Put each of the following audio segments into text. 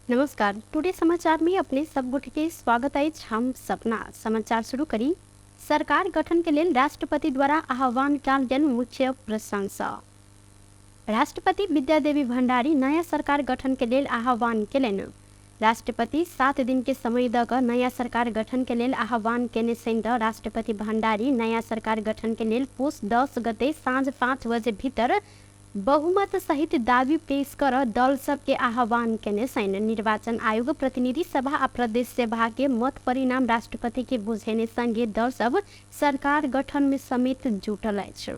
नमस्कार। टुडे समाचार में अपने सब गोटे के स्वागत है। हम सपना समाचार शुरू करी। सरकार गठन के लिए राष्ट्रपति द्वारा आह्वान काल गेल मुख्य प्रशंसा। राष्ट्रपति विद्यादेवी भण्डारी नया सरकार गठन के लिए आह्वान केलनि। राष्ट्रपति 7 दिन के समय द क नया सरकार गठन के लिए आह्वान केने छन्। राष्ट्रपति भण्डारी नया सरकार गठन के लिए पुष 10 गते साँझ 5 बजे भीतर बहुमत सहित दावी पेश कर दल सबके आह्वान केने छन्। निर्वाचन आयोग प्रतिनिधि सभा आ प्रदेश सभा के मत परिणाम राष्ट्रपति के बुझेने संगे दल सब सरकार गठन में समेत जुटल अछि।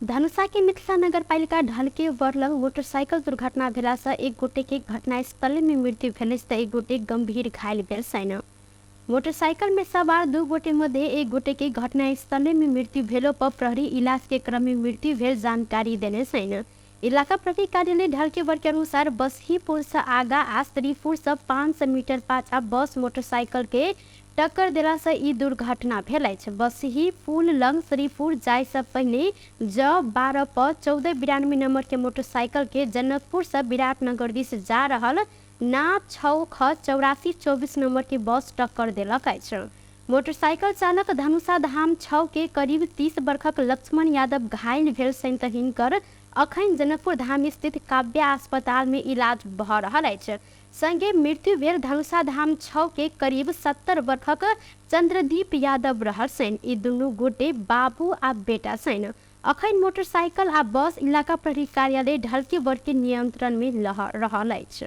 धनुषा के मिथिला नगरपालिका ढलके वर्लग मोटरसाइकिल दुर्घटना भेला से एक गोटे के घटनास्थल में मृत्यु भेल त एक गोटे गंभीर घायल भेल छन्। मोटरसाइकिल में सवार 2 गोटे मध्ये एक गोटे के घटनास्थल में मृत्यु भेलो पर प्रहरी इलाज के क्रम में मृत्यु भेल जानकारी देने छन्। इलाका प्रहरी कार्यालय ढलके वर्ग के अनुसार बसही पुल से आगा आ श्रीपुर से 500 मीटर पाछा बस मोटरसाइकिल के टक्कर देला से ई दुर्घटना भेल अछि। बसही पुल लंग श्रीपुर जाय से पहले ज 12 पर 1492 नंबर के मोटरसाइकिल के जनकपुर से विराटनगर दिस जा रहल ना 6 ख 84 24 नंबर के बस टक्कर देलक अछि। मोटरसाइकिल चालक धनुषा धाम 6 के करीब 30 वर्षक लक्ष्मण यादव घायल भेल छन् त हिनकर अखन जनकपुर धाम स्थित काव्य अस्पताल में इलाज भ रहल अछि। संगे मृत्यु भेल धनुषा धाम 6 के करीब 70 वर्षक चंद्रदीप यादव रहल छन्। ई दुनू गोटे बाबू आ बेटा छन्। अखन मोटरसाइकिल आ बस इलाका प्रहरी कार्यालय ढलके वर्ग के नियंत्रण में रहल अछि।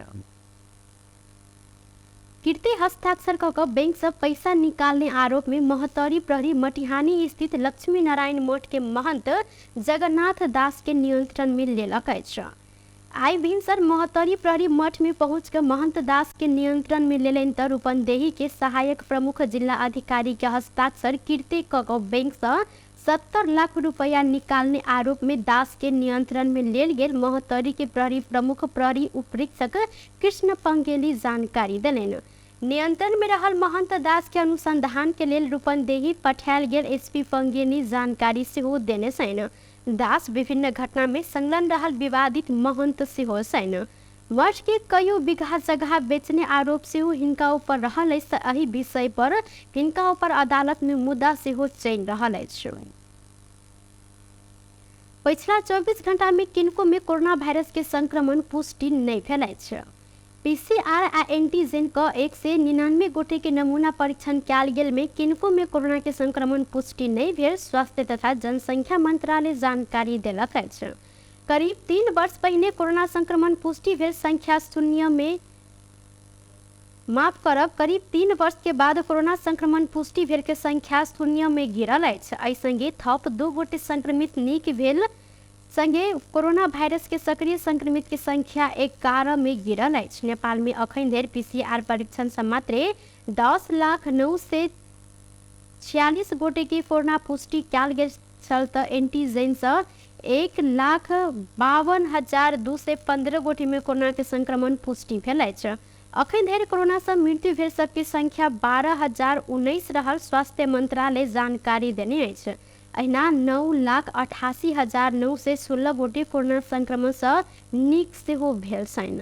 कीर्ति हस्ताक्षर क बैंक से पैसा निकालने आरोप में महतरी प्रहरी मटिहानी स्थित लक्ष्मी नारायण मठ के महंत जगन्नाथ दास के नियंत्रण में लेलक अछि। आई भिनसर महतरी प्रहरी मठ में पहुंच कर महंत दास के नियंत्रण में लेलन त रूपंदेही के सहायक प्रमुख जिला अधिकारी के हस्ताक्षर कीर्ति क बैंक से 70 लाख रुपया निकालने आरोप में दास के नियंत्रण में लेल गेल महतरी के प्रहरी प्रमुख प्रहरी उपरीक्षक कृष्ण पंगेली जानकारी देलनि। नियंत्रण में रहल महंत दास के अनुसंधान के लेल रूपंदेही पठायल गेल एसपी पंगेली जानकारी सेहो देने छन्। दास विभिन्न घटना में संलग्न रहल विवादित महंत सेहो छन्। मठ के कईयों बीघा जगह बेचने आरोप सेहो हिनका ऊपर रहल अछि। एहि विषय पर हिनका ऊपर अदालत में मुद्दा सेहो चलि रहल अछि। पिछला 24 घंटा में किनको में कोरोना वायरस के संक्रमण पुष्टि नहीं भेल अछि। पीसीआर आ एंटीजन क 199 गोटे के नमूना परीक्षण कयल गेल में किनको में कोरोना के संक्रमण पुष्टि नहीं भेल स्वास्थ्य तथा जनसंख्या मंत्रालय जानकारी देलक अछि। करीब 3 वर्ष पहले कोरोना संक्रमण पुष्टि भेल संख्या शून्य में माफ करब करीब 3 वर्ष के बाद कोरोना संक्रमण पुष्टि भेल के संख्या शून्य में गिरल अछि। एहि संगे थप 2 गोटे संक्रमित नीक भेल संगे कोरोना वायरस के सक्रिय संक्रमित के संख्या 11 में गिरल अछि। नेपाल में अखन धरि पीसीआर परीक्षण से मात्र 10,946 गोटे के कोरोना पुष्टि कयल गेल छल त एंटीजन से 1,52,215 गोटे में कोरोना के संक्रमण पुष्टि भेल अछि। अखन धरि कोरोना से मृत्यु भेल सबके संख्या 12,019 रहल स्वास्थ्य मंत्रालय जानकारी देने अछि। अहिना 9,88,916 गोटे कोरोना संक्रमण से नीक सेहो भेल छन्।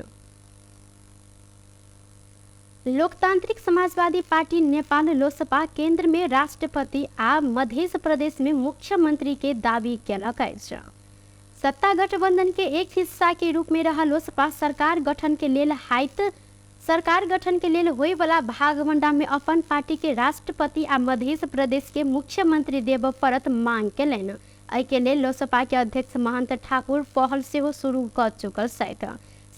लोकतांत्रिक समाजवादी पार्टी नेपाल लोसपा केंद्र में राष्ट्रपति आ मध्य प्रदेश में मुख्यमंत्री के दावी केलक अछि। सत्ता गठबंधन के एक हिस्सा के रूप में रहा लोसपा सरकार गठन के लेल होए वाला भागवंडा में अपन पार्टी के राष्ट्रपति आ मध्य प्रदेश के मुख्यमंत्री देव परत मांग केलनि। एहि के लेल लोसपा के अध्यक्ष महंत ठाकुर पहल सेहो शुरू कर चुकल छथि।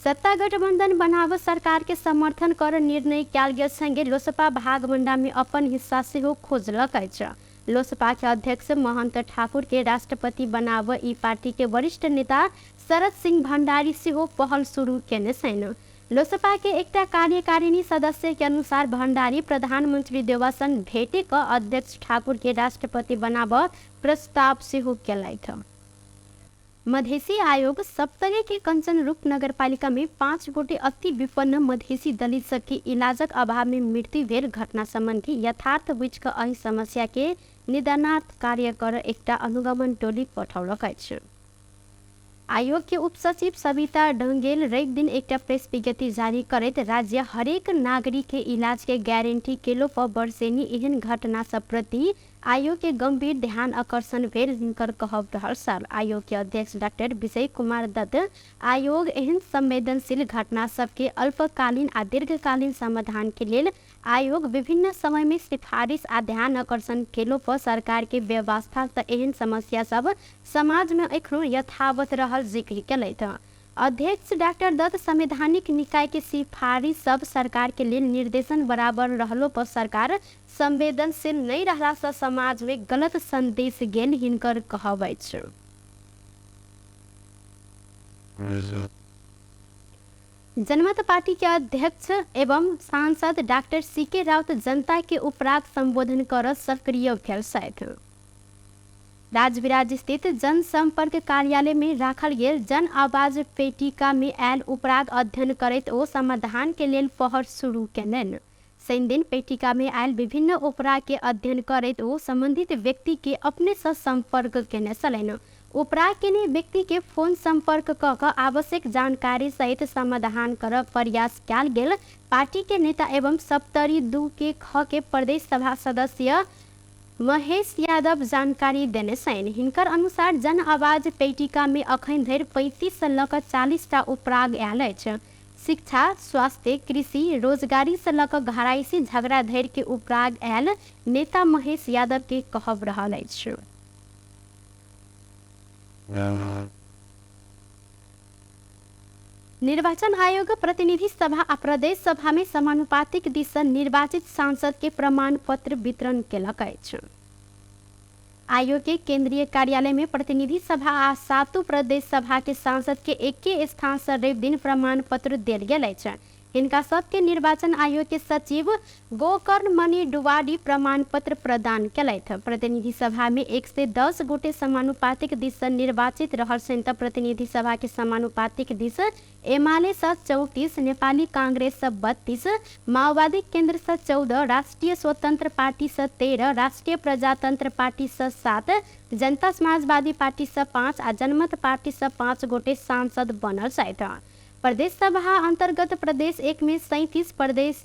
सत्ता गठबंधन बनाव सरकार के समर्थन कर निर्णय कयल गेल संगे लोसपा भागवंडा में अपन हिस्सा सेहो खोजलक अछि। लोसपा के अध्यक्ष महंत ठाकुर के राष्ट्रपति बनाव ई पार्टी के वरिष्ठ नेता शरद सिंह भंडारी सेहो पहल शुरू केने छन्। लोसपा के एकटा कार्यकारिणी सदस्य के अनुसार भंडारी प्रधानमंत्री देवासन भेटे क अध्यक्ष ठाकुर के राष्ट्रपति बनाव प्रस्ताव सेहो केलथि। मधेसी आयोग सप्तरी के कंचन रूप नगरपालिका में 5 गोटे अति विपन्न मधेसी दलित सबके इलाजक अभाव में मृत्यु भेल घटना संबंधी यथार्थ बुझ क एहि समस्या के निदानार्थ कार्य कर एकटा अनुगमन टोली पठौलक अछि। आयोग के उप सचिव सविता ढंगेल रवि दिन एक प्रेस विज्ञप्ति जारी करैत राज्य हरेक नागरिक के इलाज के गारंटी केलो पर वर्षेनी एहन घटना सब प्रति आयोग के गंभीर ध्यान आकर्षण भेल हिनकर कहब रहल साल। आयोग के अध्यक्ष डॉक्टर विजय कुमार दत्त आयोग एहन संवेदनशील घटना सबके अल्पकालीन आ दीर्घकालीन समाधान के लेल आयोग विभिन्न समय में सिफारिश आ ध्यान आकर्षण केलो पर सरकार के व्यवस्था त एहन समस्या सब समाज में एखनो यथावत रहल जिक्र केलैथ। अध्यक्ष डॉक्टर दत्त संवैधानिक निकाय के सिफारिश सब सरकार के लिए निर्देशन बराबर रहलो पर सरकार संवेदनशील नहीं रहला से समाज में गलत संदेश गेल हिनकर कहब अछि। जनमत पार्टी के अध्यक्ष एवं सांसद डॉक्टर सीके राउत जनता के उपराग संबोधन कर सक्रिय भेल छथि। राजविराज स्थित जनसंपर्क कार्यालय में राखल गेल जन आवाज पेटिका में आयल उपराग अध्ययन करैत ओ समाधान के लेल पहल शुरू केलनि। शनि दिन पेटिका में आयल विभिन्न उपराग के अध्ययन करैत ओ संबंधित व्यक्ति के अपने से संपर्क केने छलनि। उपराग केने व्यक्ति के फोन संपर्क क आवश्यक जानकारी सहित समाधान कर प्रयास कयल गेल। पार्टी के नेता एवं सप्तरी 2 के ख के प्रदेश सभा सदस्य महेश यादव जानकारी देने छन्। हिनकर अनुसार जन आवाज पेटिका में अखन धरि 35 से लऽ 40 टा उपराग आयल अछि। शिक्षा, स्वास्थ्य, कृषि, रोजगारी से लऽ घराइसी झगड़ा धरि के उपराग आयल नेता महेश यादव के कहब रहल अछि। निर्वाचन आयोग प्रतिनिधि सभा आ प्रदेश सभा में समानुपातिक दिशा निर्वाचित सांसद के प्रमाण पत्र वितरण केलक अछि। आयोग के केंद्रीय कार्यालय में प्रतिनिधि सभा आ 7 प्रदेश सभा के सांसद के एके स्थान से रवि दिन प्रमाण पत्र देल गेल अछि। हिनका सबके निर्वाचन आयोग के सचिव गोकर्ण मणि डुवाडी प्रमाण पत्र प्रदान केलथि। प्रतिनिधि सभा में 110 गोटे समानुपातिक दिशा निर्वाचित रहल छन् त प्रतिनिधि सभा के समानुपातिक दिशा एमाले से 34, नेपाली कांग्रेस से 32, माओवादी केंद्र से 14, राष्ट्रीय स्वतंत्र पार्टी से 13, राष्ट्रीय प्रजातंत्र पार्टी से 7, जनता समाजवादी पार्टी से 5 आ जनमत पार्टी से 5 गोटे सांसद बनल छथि। प्रदेश सभा अंतर्गत प्रदेश 1 में 37, प्रदेश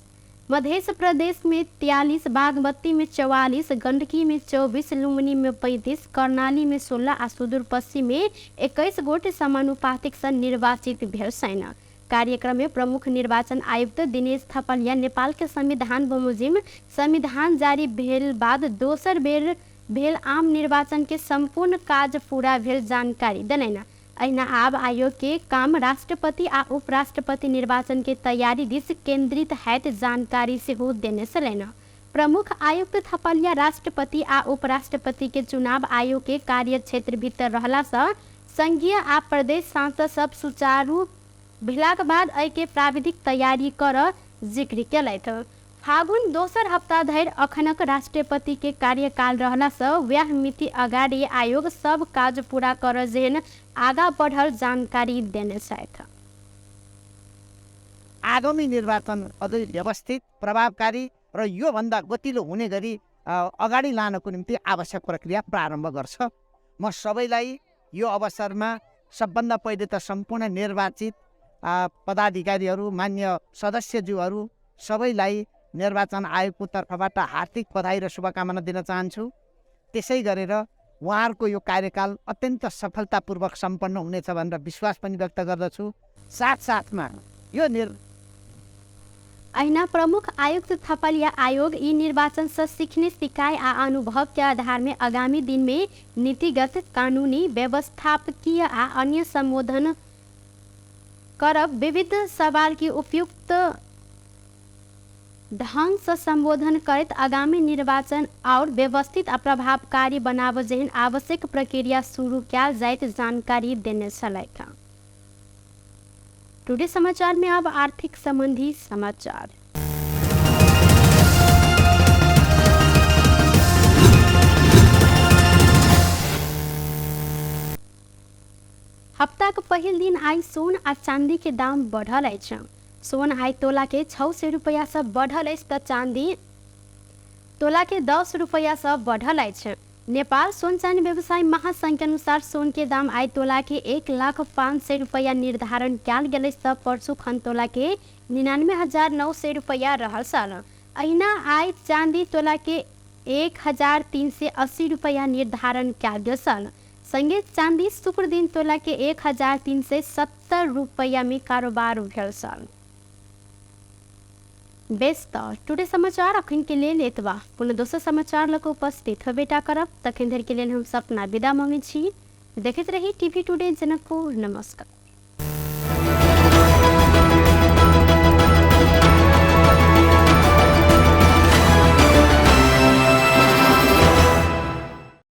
मध्य प्रदेश में 43, बागमती में 44, गंडकी में 24, लुम्बिनी में 35, कर्णाली में 16 आ सुदूर पश्चिम में 21 गोटे समानुपातिक से निर्वाचित भेल छन्। कार्यक्रम में प्रमुख निर्वाचन आयुक्त दिनेश थपलिया नेपाल के संविधान बमोजिम संविधान जारी भेल बाद दोसर बेर भेल आम निर्वाचन के संपूर्ण काज पूरा भेल जानकारी देलनि। अहिना आब आयोग के काम राष्ट्रपति आ उपराष्ट्रपति निर्वाचन के तैयारी दिस केंद्रित हैत जानकारी सेहो देने छलनि। प्रमुख आयुक्त थपलिया राष्ट्रपति आ उपराष्ट्रपति के चुनाव आयोग के कार्य क्षेत्र भीतर रहला से संघीय आ प्रदेश सांसद सब सुचारू भेलाक बाद एहि के प्राविधिक तैयारी कर जिक्र केलथि। फागुन दोसर हफ्ता धरि अखनक राष्ट्रपति के कार्यकाल रहला से वह मिति अगाडि आयोग सब काज पूरा कर जेहन आगा बढ़ल जानकारी देने छथि। आगामी निर्वाचन अझै व्यवस्थित, प्रभावकारी र यो भन्दा गतिलो हुने गरी अगाडि लानको निम्ति आवश्यक प्रक्रिया प्रारम्भ गर्छ। म सबैलाई यो अवसरमा सबभन्दा पहिले त सम्पूर्ण निर्वाचित पदाधिकारीहरू, मान्य सदस्यज्यूहरू सबैलाई निर्वाचन आयोगको तर्फबाट हार्दिक बधाई र शुभकामना दिन चाहन्छु। त्यसै गरेर उहाँहरूको यो कार्यकाल अत्यन्त सफलतापूर्वक सम्पन्न हुनेछ भनेर विश्वास पनि व्यक्त गर्दछु। साथसाथमा यो अहिना प्रमुख आयुक्त थपलिया आयोग ई निर्वाचन से सीखने सिकाई आ अनुभव के आधार में आगामी दिन में नीतिगत, कानूनी, व्यवस्थापकीय आ अन्य संबोधन करब विविध सवाल की उपयुक्त ढंग से संबोधन करत आगामी निर्वाचन और व्यवस्थित आ प्रभावकारी बनाव जेहन आवश्यक प्रक्रिया शुरू कयल जाइत जानकारी देने छलथि। टुडे समाचार में अब आर्थिक संबंधी समाचार। हफ्ता के पहिल दिन आई सोन आ चांदी के दाम बढ़ल अछि। सोन आई तोला के 600 रुपया से बढ़ल अछि त चांदी तोला के 10 रुपया से बढ़ल अछि। नेपाल सोन चाँदी व्यवसाय महासंघ के अनुसार सोन के दाम आय तोला के 1,05,000 रुपया निर्धारण कैल गेल त परसु खन तोला के 99,900 रुपया रहल सल। अहिना आय चांदी तोला के 1,380 रुपया निर्धारण कैल गेल सल। संगे चांदी शुक्र दिन तोला के 1,370 रुपया में कारोबार भेल सल। बेस त टुडे समाचार अखन के लेल एतबा। पुनः दोसर समाचार लक उपस्थित बेटा करब तखन धरि के लेल हम सपना विदा मांगे छी। देखैत रही टीवी टुडे जनकपुर। नमस्कार।